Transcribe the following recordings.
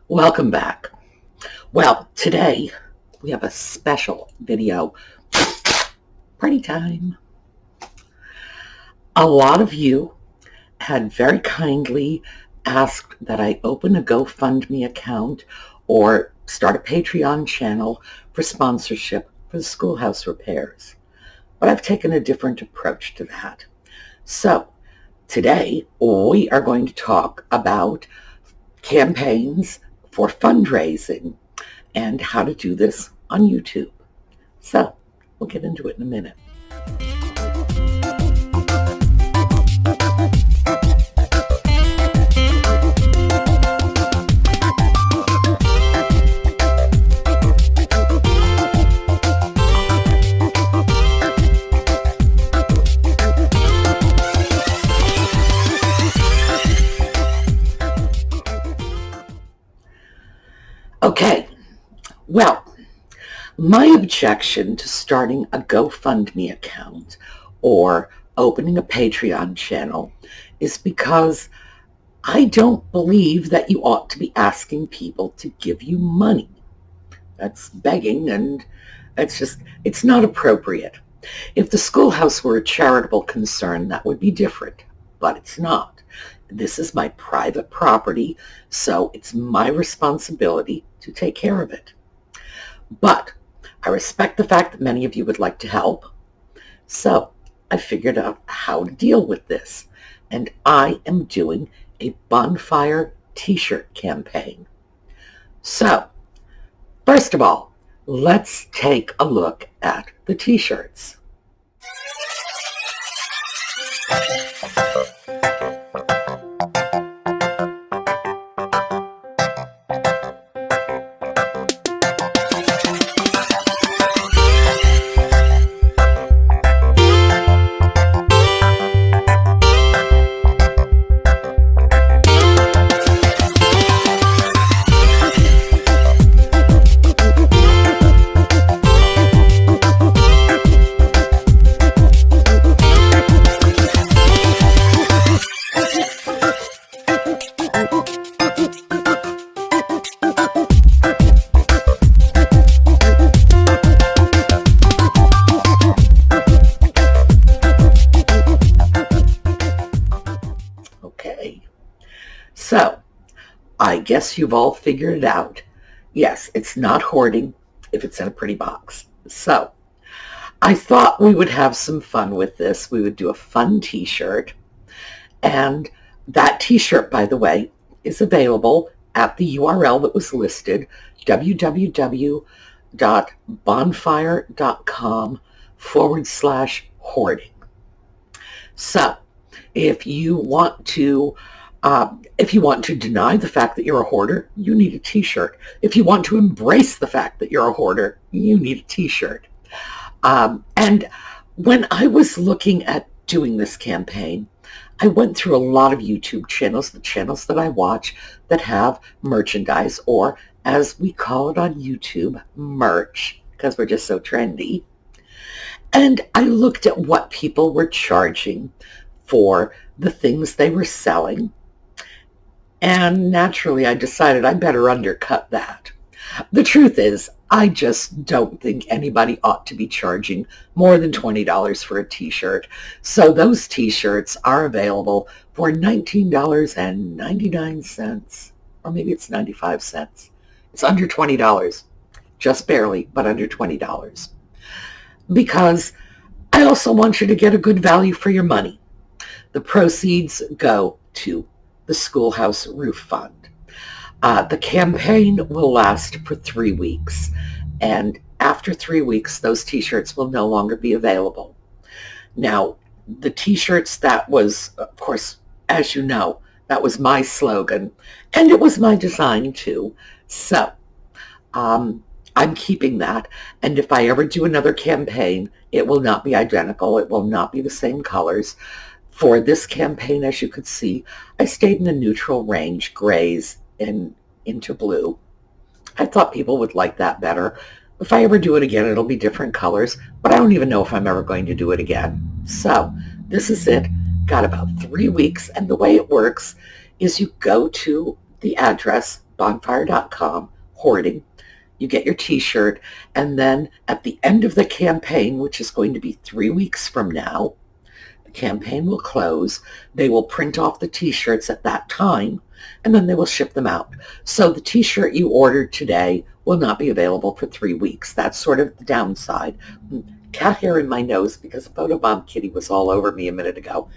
Welcome back. Well, today we have a special video. Party time. A lot of you had very kindly asked that I open a GoFundMe account or start a Patreon channel for sponsorship for the schoolhouse repairs. But I've taken a different approach to that. So today we are going to talk about campaigns for fundraising and how to do this on YouTube. So we'll get into it in a minute. Okay, well, my objection to starting a GoFundMe account or opening a Patreon channel is because I don't believe that you ought to be asking people to give you money. That's begging, and it's not appropriate. If the schoolhouse were a charitable concern, that would be different, but it's not. This is my private property, so it's my responsibility to take care of it. But I respect the fact that many of you would like to help, so I figured out how to deal with this, and I am doing a bonfire t-shirt campaign. So, first of all, let's take a look at the t-shirts. So, I guess you've all figured it out. Yes, it's not hoarding if it's in a pretty box. So, I thought we would have some fun with this. We would do a fun t-shirt. And that t-shirt, by the way, is available at the URL that was listed, www.bonfire.com/hoarding. So, if you want to deny the fact that you're a hoarder, you need a t-shirt. If you want to embrace the fact that you're a hoarder, you need a t-shirt. And when I was looking at doing this campaign, I went through a lot of YouTube channels, the channels that I watch that have merchandise, or as we call it on YouTube, merch, because we're just so trendy. And I looked at what people were charging for the things they were selling. And naturally, I decided I better undercut that. The truth is, I just don't think anybody ought to be charging more than $20 for a t-shirt. So those t-shirts are available for $19.99, or maybe it's 95 cents. It's under $20, just barely, but under $20. Because I also want you to get a good value for your money. The proceeds go to the Schoolhouse Roof Fund. The campaign will last for 3 weeks, and after 3 weeks, those t-shirts will no longer be available. Now, the t-shirts, that was, of course, as you know, that was my slogan, and it was my design too. So, I'm keeping that, and if I ever do another campaign, it will not be identical. It will not be the same colors. For this campaign, as you could see, I stayed in a neutral range, grays and into blue. I thought people would like that better. If I ever do it again, it'll be different colors, but I don't even know if I'm ever going to do it again. So this is it. Got about 3 weeks, and the way it works is you go to the address bonfire.com, Hoarding. You get your t-shirt, and then at the end of the campaign, which is going to be 3 weeks from now, the campaign will close. They will print off the t-shirts at that time, and then they will ship them out. So the t-shirt you ordered today will not be available for 3 weeks. That's sort of the downside. Cat hair in my nose because a photobomb kitty was all over me a minute ago.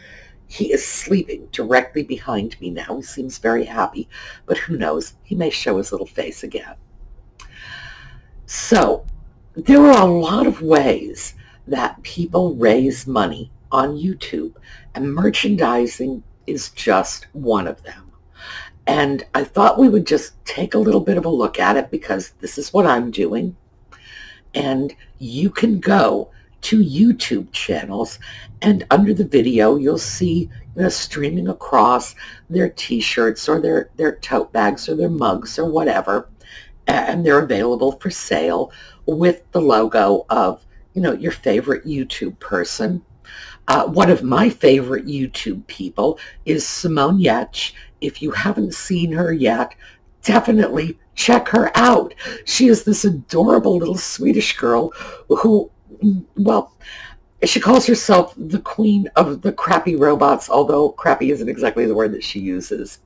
He is sleeping directly behind me now. He seems very happy, but who knows? He may show his little face again. So there are a lot of ways that people raise money on YouTube, and merchandising is just one of them. And I thought we would just take a little bit of a look at it because this is what I'm doing. And you can go to YouTube channels, and under the video you'll see streaming across their t-shirts or their tote bags or their mugs or whatever, and they're available for sale with the logo of your favorite YouTube person. One of my favorite YouTube people is Simone Yetch. If you haven't seen her yet, definitely check her out. She is this adorable little Swedish girl who, well, she calls herself the queen of the crappy robots, although crappy isn't exactly the word that she uses.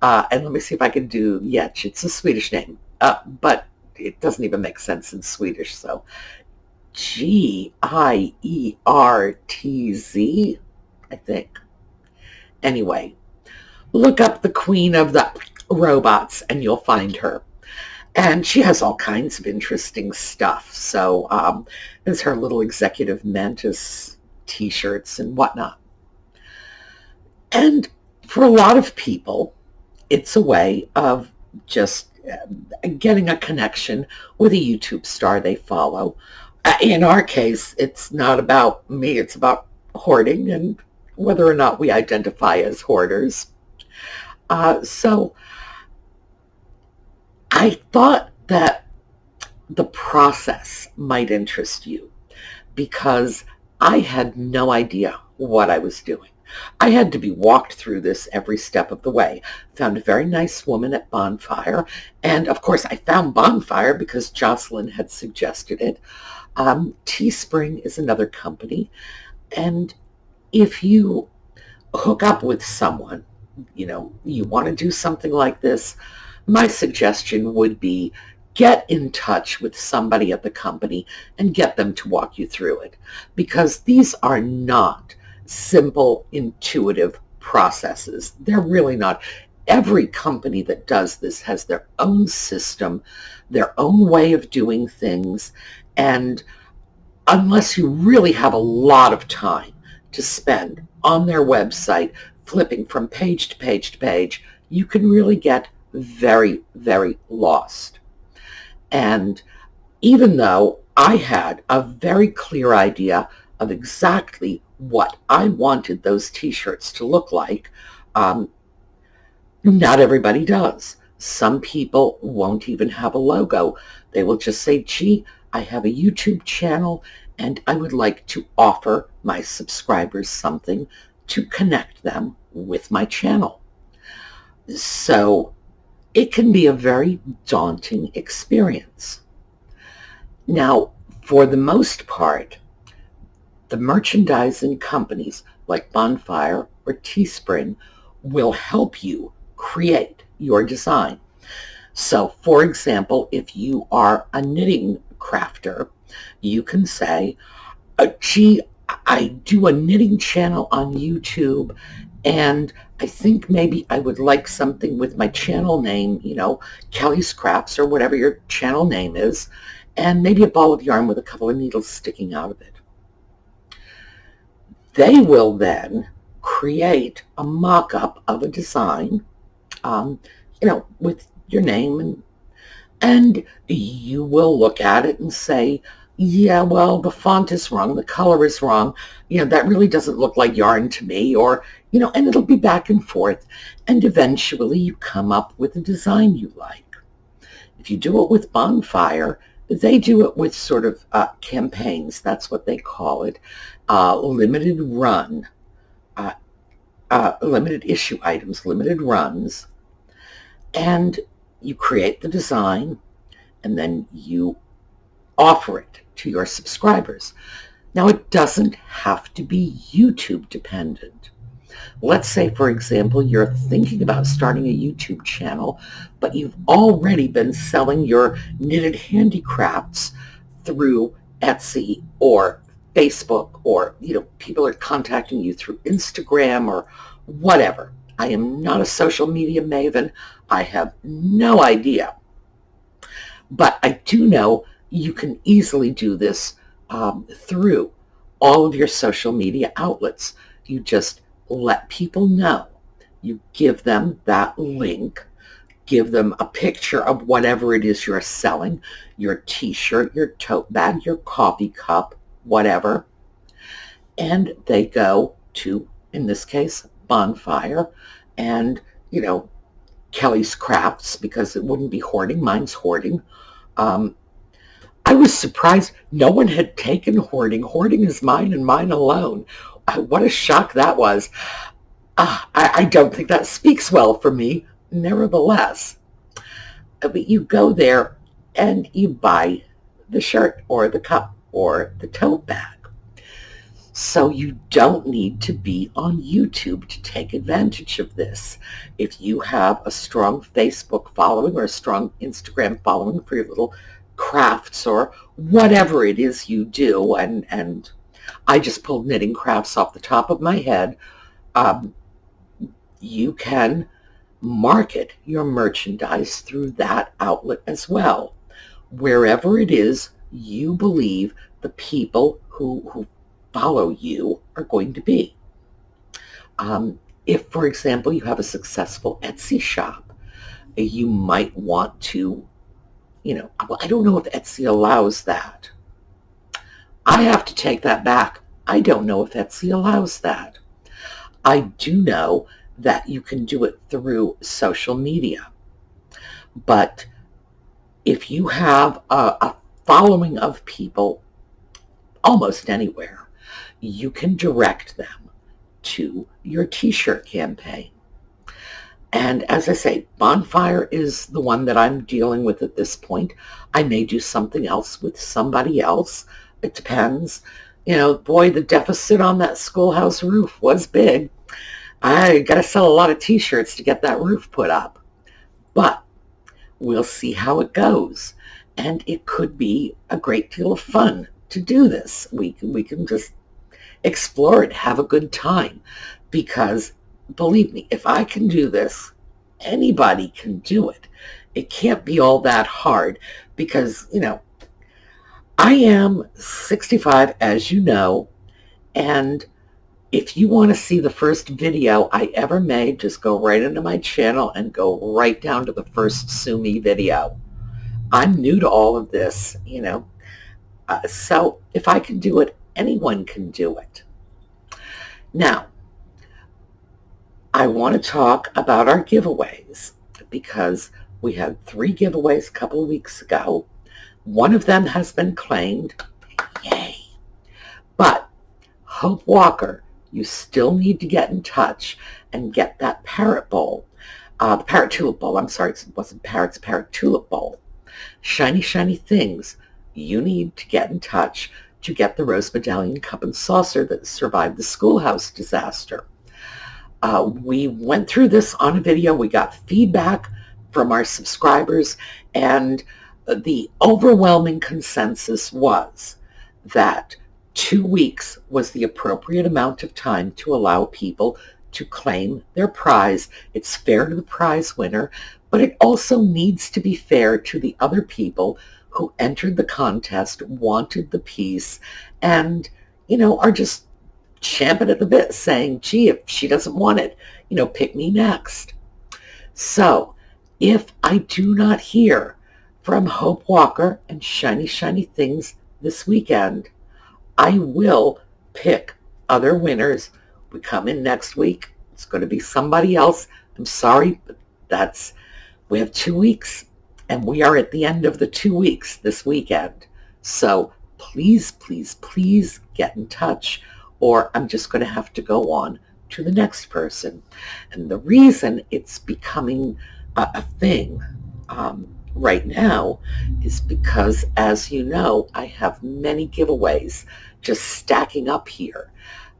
And let me see if I can do Yetch. It's a Swedish name, but it doesn't even make sense in Swedish, so Giertz, I think. Anyway, look up the queen of the robots and you'll find her. And she has all kinds of interesting stuff. So there's her little executive Mantis t-shirts and whatnot. And for a lot of people, it's a way of just getting a connection with a YouTube star they follow. In our case, it's not about me, it's about hoarding and whether or not we identify as hoarders. So I thought that the process might interest you because I had no idea what I was doing. I had to be walked through this every step of the way. Found a very nice woman at Bonfire, and of course I found Bonfire because Jocelyn had suggested it. Teespring is another company, and if you hook up with someone, you want to do something like this, my suggestion would be get in touch with somebody at the company and get them to walk you through it, because these are not simple, intuitive processes. They're really not. Every company that does this has their own system, their own way of doing things, and unless you really have a lot of time to spend on their website, flipping from page to page to page, you can really get very, very lost. And even though I had a very clear idea of exactly what I wanted those t-shirts to look like, not everybody does. Some people won't even have a logo. They will just say, gee, I have a YouTube channel and I would like to offer my subscribers something to connect them with my channel. So it can be a very daunting experience. Now, for the most part, the merchandising companies like Bonfire or Teespring will help you create your design. So, for example, if you are a knitting crafter, you can say, gee, I do a knitting channel on YouTube, and I think maybe I would like something with my channel name, Kelly's Crafts or whatever your channel name is, and maybe a ball of yarn with a couple of needles sticking out of it. They will then create a mock-up of a design, with your name, and you will look at it and say, yeah, well, the font is wrong, the color is wrong, that really doesn't look like yarn to me, or, and it'll be back and forth, and eventually you come up with a design you like. If you do it with Bonfire, they do it with sort of campaigns, that's what they call it, limited run, limited issue items, limited runs, and you create the design, and then you offer it to your subscribers. Now, it doesn't have to be YouTube dependent. Let's say, for example, you're thinking about starting a YouTube channel, but you've already been selling your knitted handicrafts through Etsy or Facebook, or people are contacting you through Instagram or whatever. I am not a social media maven. I have no idea. But I do know you can easily do this through all of your social media outlets. You just let people know. You give them that link, give them a picture of whatever it is you're selling, your t-shirt, your tote bag, your coffee cup, whatever, and they go to, in this case, Bonfire and, Kelly's Crafts, because it wouldn't be Hoarding. Mine's Hoarding. I was surprised no one had taken Hoarding. Hoarding is mine and mine alone. What a shock that was. I don't think that speaks well for me. Nevertheless, but you go there and you buy the shirt or the cup or the tote bag. So you don't need to be on YouTube to take advantage of this. If you have a strong Facebook following or a strong Instagram following for your little crafts or whatever it is you do, and I just pulled knitting crafts off the top of my head, you can market your merchandise through that outlet as well, wherever it is you believe the people who follow you are going to be. If, for example, you have a successful Etsy shop, you might want to, well, I don't know if Etsy allows that. I have to take that back. I don't know if Etsy allows that. I do know that you can do it through social media. But if you have a following of people almost anywhere, you can direct them to your t-shirt campaign. And as I say, Bonfire is the one that I'm dealing with at this point. I may do something else with somebody else. It depends. Boy, the deficit on that schoolhouse roof was big. I got to sell a lot of t-shirts to get that roof put up. But we'll see how it goes. And it could be a great deal of fun to do this. We can just explore it, have a good time. Because believe me, if I can do this, anybody can do it. It can't be all that hard because, I am 65, as you know, and if you want to see the first video I ever made, just go right into my channel and go right down to the first Sue Me video. I'm new to all of this, so if I can do it, anyone can do it. Now, I want to talk about our giveaways because we had 3 giveaways a couple of weeks ago. One of them has been claimed. Yay! But Hope Walker, you still need to get in touch and get that Parrot bowl. The Parrot Tulip bowl. I'm sorry, it wasn't Parrot, it's Parrot Tulip bowl. ShinyShinyThings, you need to get in touch to get the Rose Medallion cup and saucer that survived the schoolhouse disaster. We went through this on a video. We got feedback from our subscribers, and the overwhelming consensus was that 2 weeks was the appropriate amount of time to allow people to claim their prize. It's fair to the prize winner, but it also needs to be fair to the other people who entered the contest, wanted the piece, and, are just champing at the bit saying, gee, if she doesn't want it, pick me next. So if I do not hear from Hope Walker and ShinyShinyThings this weekend, I will pick other winners. We come in next week. It's going to be somebody else. I'm sorry, but we have 2 weeks, and we are at the end of the 2 weeks this weekend. So please, please, please get in touch, or I'm just going to have to go on to the next person. And the reason it's becoming a thing right now is because, as you know, I have many giveaways just stacking up here.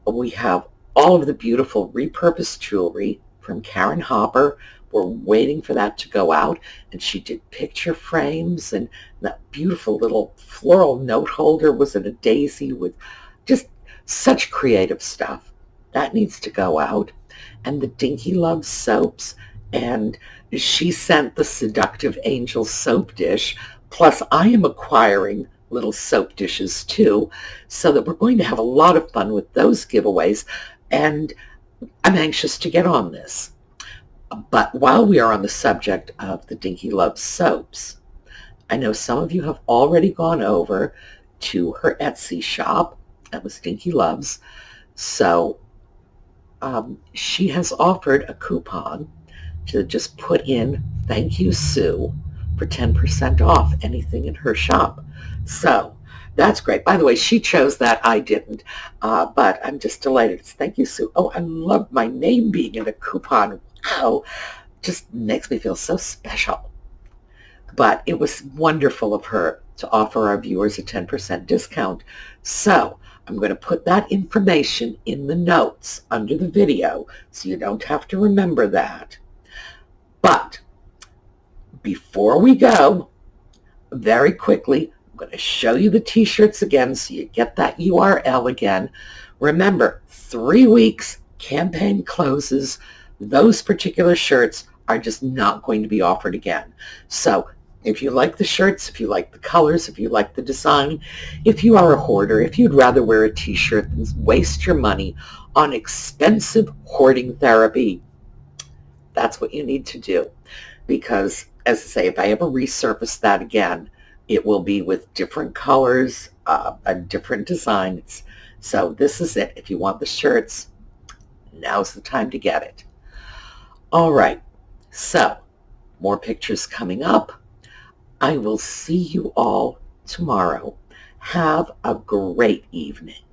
We have all of the beautiful repurposed jewelry from Karen Hopper. We're waiting for that to go out, and she did picture frames, and that beautiful little floral note holder was in a daisy with just such creative stuff. That needs to go out. And the Dinky Love soaps, and she sent the Seductive Angel soap dish, plus I am acquiring little soap dishes too, so that we're going to have a lot of fun with those giveaways, and I'm anxious to get on this. But while we are on the subject of the Dinky Love soaps, I know some of you have already gone over to her Etsy shop. That was Dinky Loves. So she has offered a coupon to just put in "Thank You, Sue" for 10% off anything in her shop. So that's great. By the way, she chose that. I didn't. But I'm just delighted. It's "Thank You, Sue." Oh, I love my name being in a coupon. Wow. Just makes me feel so special. But it was wonderful of her to offer our viewers a 10% discount. So I'm going to put that information in the notes under the video so you don't have to remember that. But before we go, very quickly, I'm going to show you the t-shirts again so you get that URL again. Remember, 3 weeks, campaign closes. Those particular shirts are just not going to be offered again. So if you like the shirts, if you like the colors, if you like the design, if you are a hoarder, if you'd rather wear a t-shirt than waste your money on expensive hoarding therapy, that's what you need to do. Because, as I say, if I ever resurface that again, it will be with different colors, and different designs. So this is it. If you want the shirts, now's the time to get it. All right. So, more pictures coming up. I will see you all tomorrow. Have a great evening.